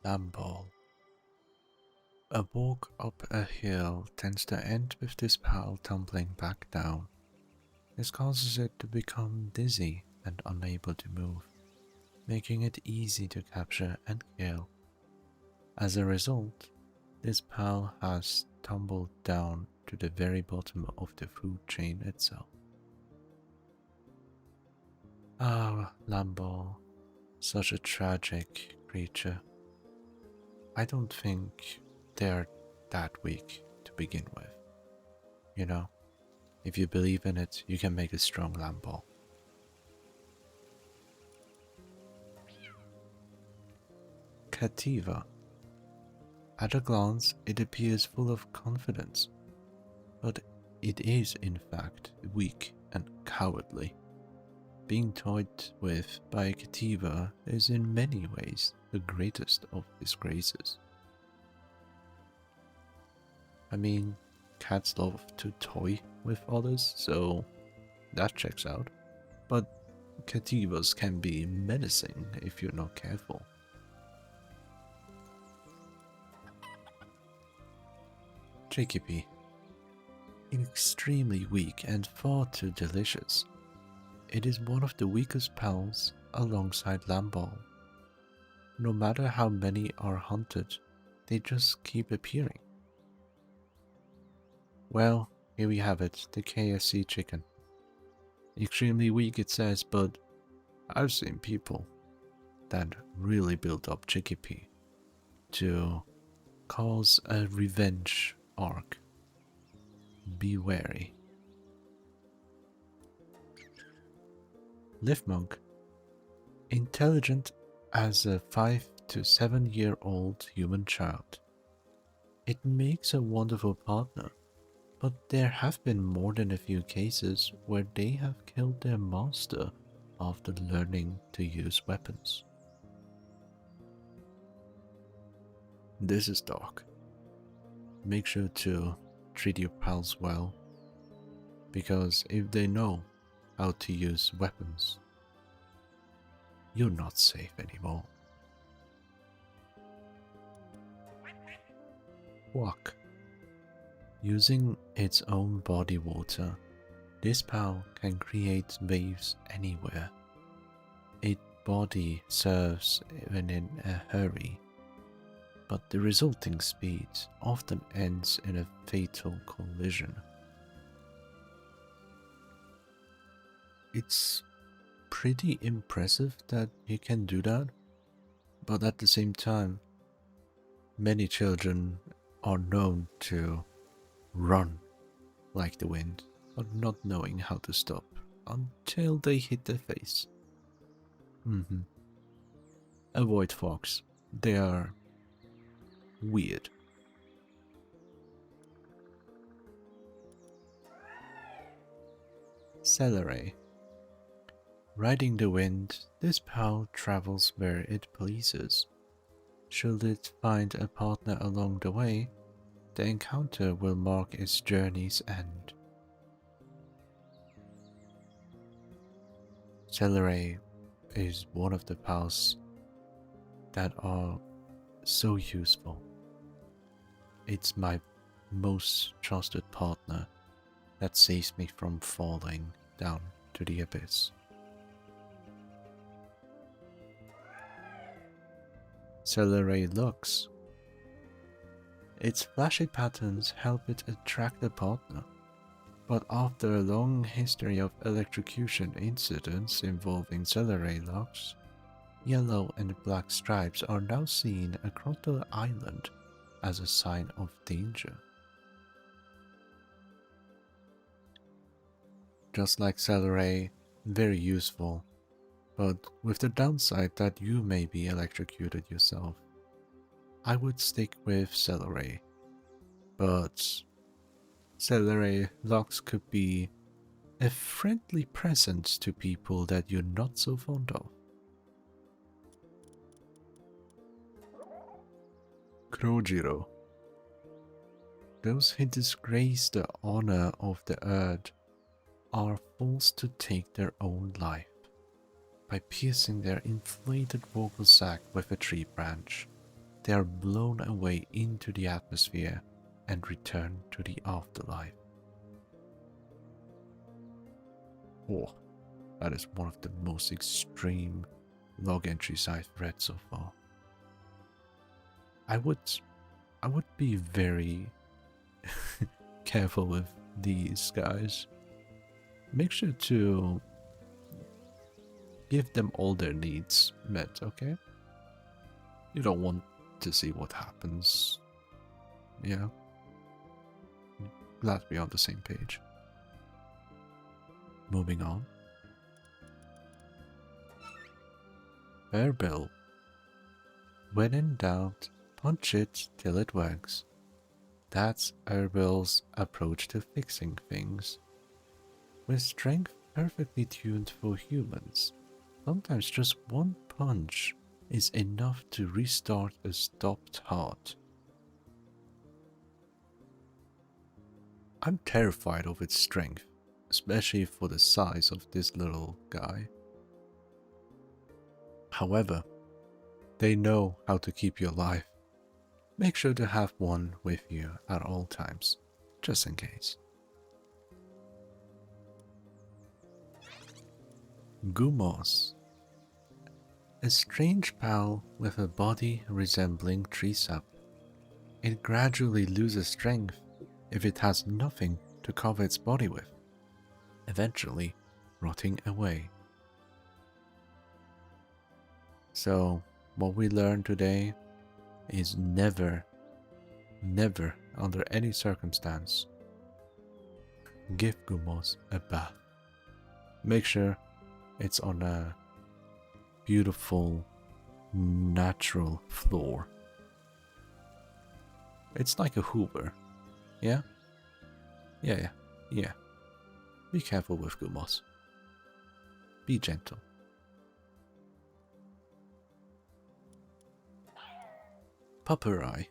Lamball. A walk up a hill tends to end with this pal tumbling back down. This causes it to become dizzy and unable to move, making it easy to capture and kill. As a result, this pal has tumbled down to the very bottom of the food chain itself. Ah, Lamball, such a tragic creature. I don't think they're that weak to begin with. You know, if you believe in it, you can make a strong Lamball. Cattiva. At a glance, it appears full of confidence, but it is in fact weak and cowardly. Being toyed with by a Cattiva is in many ways the greatest of disgraces. I mean, cats love to toy with others, so that checks out. But Cattivas can be menacing if you're not careful. Chikipi. Extremely weak and far too delicious. It is one of the weakest pals alongside Lamball. No matter how many are hunted, they just keep appearing. Well, here we have it, the KFC chicken. Extremely weak it says, but I've seen people that really build up Chikipi to cause a revenge arc. Be wary. Lifmunk. Intelligent as a 5 to 7 year old human child. It makes a wonderful partner, but there have been more than a few cases where they have killed their master after learning to use weapons. This is dark. Make sure to treat your pals well, because if they know how to use weapons, you're not safe anymore. Fuack. Using its own body water, this pal can create waves anywhere. Its body serves when in a hurry, but the resulting speed often ends in a fatal collision. It's pretty impressive that he can do that, but at the same time, many children are known to run like the wind, but not knowing how to stop until they hit their face. Avoid fox. They are weird. Celaray. Riding the wind, this pal travels where it pleases. Should it find a partner along the way, the encounter will mark its journey's end. Celaray is one of the pals that are so useful. It's my most trusted partner that saves me from falling down to the abyss. Celaray Lux. Its flashy patterns help it attract a partner, but after a long history of electrocution incidents involving Celaray Lux, yellow and black stripes are now seen across the island as a sign of danger. Just like Celaray, very useful, but with the downside that you may be electrocuted yourself. I would stick with Celaray, but Celaray Lux could be a friendly presence to people that you're not so fond of. Croajiro. Those who disgrace the honor of the earth are forced to take their own life by piercing their inflated vocal sac with a tree branch. they are blown away into the atmosphere and return to the afterlife. Oh, that is one of the most extreme log entries I've read so far. I would be very careful with these guys. Make sure to give them all their needs met, okay? You don't want to see what happens. Yeah. Glad we're on the same page. Moving on. Herbil. When in doubt, punch it till it wags. That's Herbil's approach to fixing things. With strength perfectly tuned for humans, sometimes just one punch is enough to restart a stopped heart. I'm terrified of its strength, especially for the size of this little guy. However, they know how to keep you alive. Make sure to have one with you at all times, just in case. Gumoss. A strange pal with a body resembling tree sap. It gradually loses strength if it has nothing to cover its body with, eventually rotting away. So, what we learned today is never, never under any circumstance give Gumoss a bath. Make sure it's on a beautiful, natural floor. It's like a Hoover. Yeah? Yeah. Be careful with Gumoss. Be gentle. Pupperai.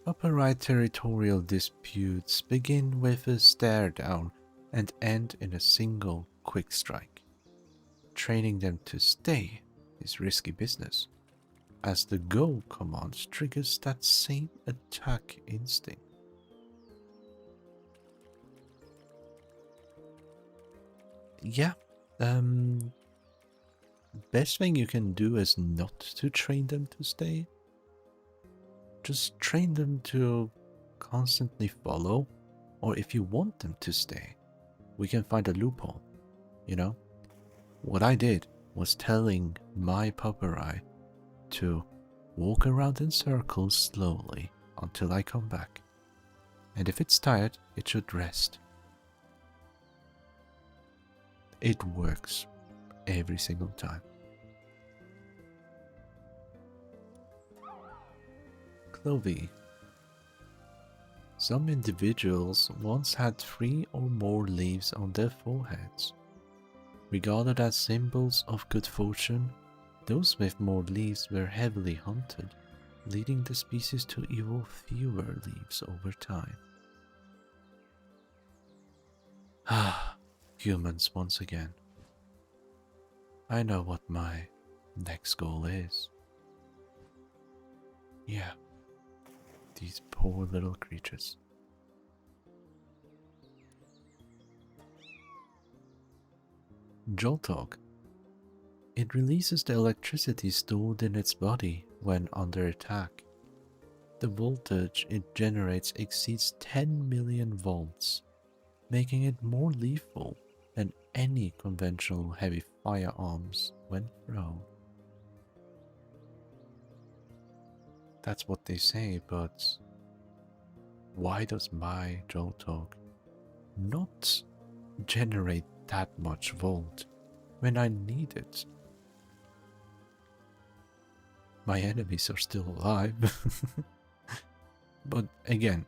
Pupperai territorial disputes begin with a stare down and end in a single quick strike. Training them to stay is risky business, as the go command triggers that same attack instinct. Yeah, best thing you can do is not to train them to stay. Just train them to constantly follow, or if you want them to stay, we can find a loophole, you know? What I did was telling my Pupperai to walk around in circles slowly until I come back, and if it's tired, it should rest. It works every single time. Clovee. Some individuals once had 3 or more leaves on their foreheads. Regarded as symbols of good fortune, those with more leaves were heavily hunted, leading the species to evolve fewer leaves over time. Ah, humans once again. I know what my next goal is. Yeah, these poor little creatures. Jolthog. It releases the electricity stored in its body when under attack. The voltage it generates exceeds 10 million volts, making it more lethal than any conventional heavy firearms when thrown. That's what they say, but why does my Jolthog not generate that much volt when I need it? My enemies are still alive. But again,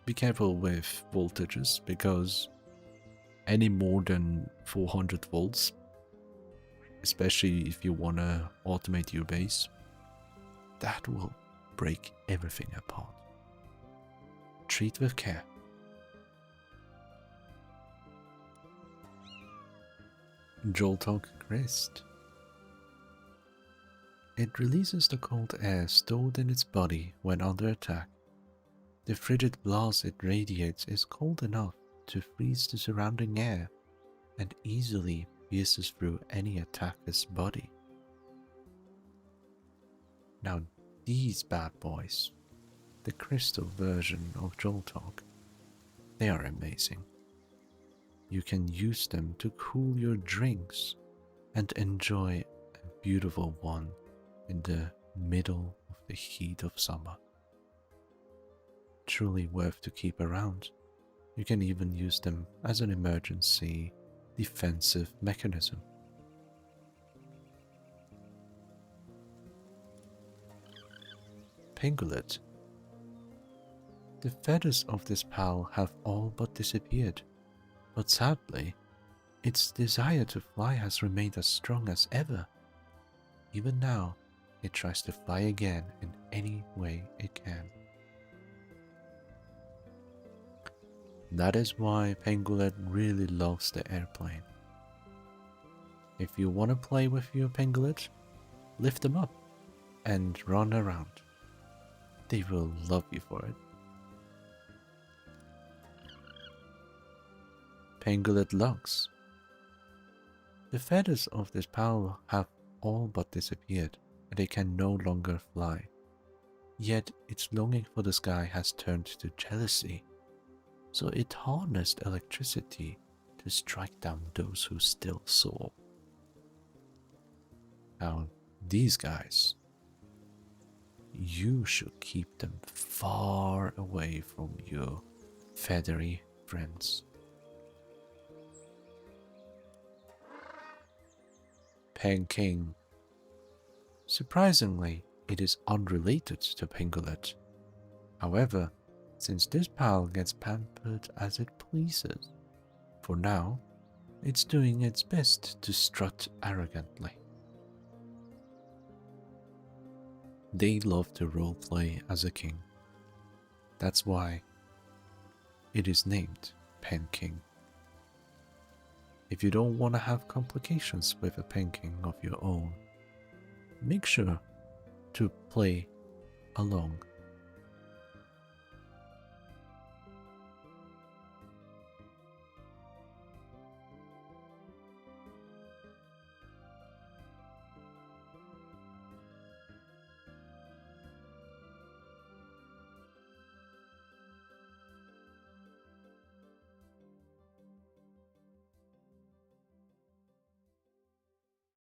be careful with voltages, because any more than 400 volts, especially if you want to automate your base, that will break everything apart. Treat with care. Jolthog Cryst. It releases the cold air stored in its body when under attack. The frigid blast it radiates is cold enough to freeze the surrounding air and easily pierces through any attacker's body. Now these bad boys, the crystal version of Jolthog, they are amazing. You can use them to cool your drinks and enjoy a beautiful one in the middle of the heat of summer. Truly worth to keep around. You can even use them as an emergency defensive mechanism. Pengullet. The feathers of this pal have all but disappeared, but sadly, its desire to fly has remained as strong as ever. Even now, it tries to fly again in any way it can. That is why Pengullet really loves the airplane. If you want to play with your Pengullet, lift them up and run around. They will love you for it. Pengullet Lux. The feathers of this pal have all but disappeared and it can no longer fly. Yet its longing for the sky has turned to jealousy, so it harnessed electricity to strike down those who still soar. Now, these guys, you should keep them far away from your feathery friends. Penking. Surprisingly, it is unrelated to Pengullet. However, since this pal gets pampered as it pleases, for now, it's doing its best to strut arrogantly. They love to roleplay as a king. That's why it is named Penking. If you don't want to have complications with a Penking of your own, make sure to play along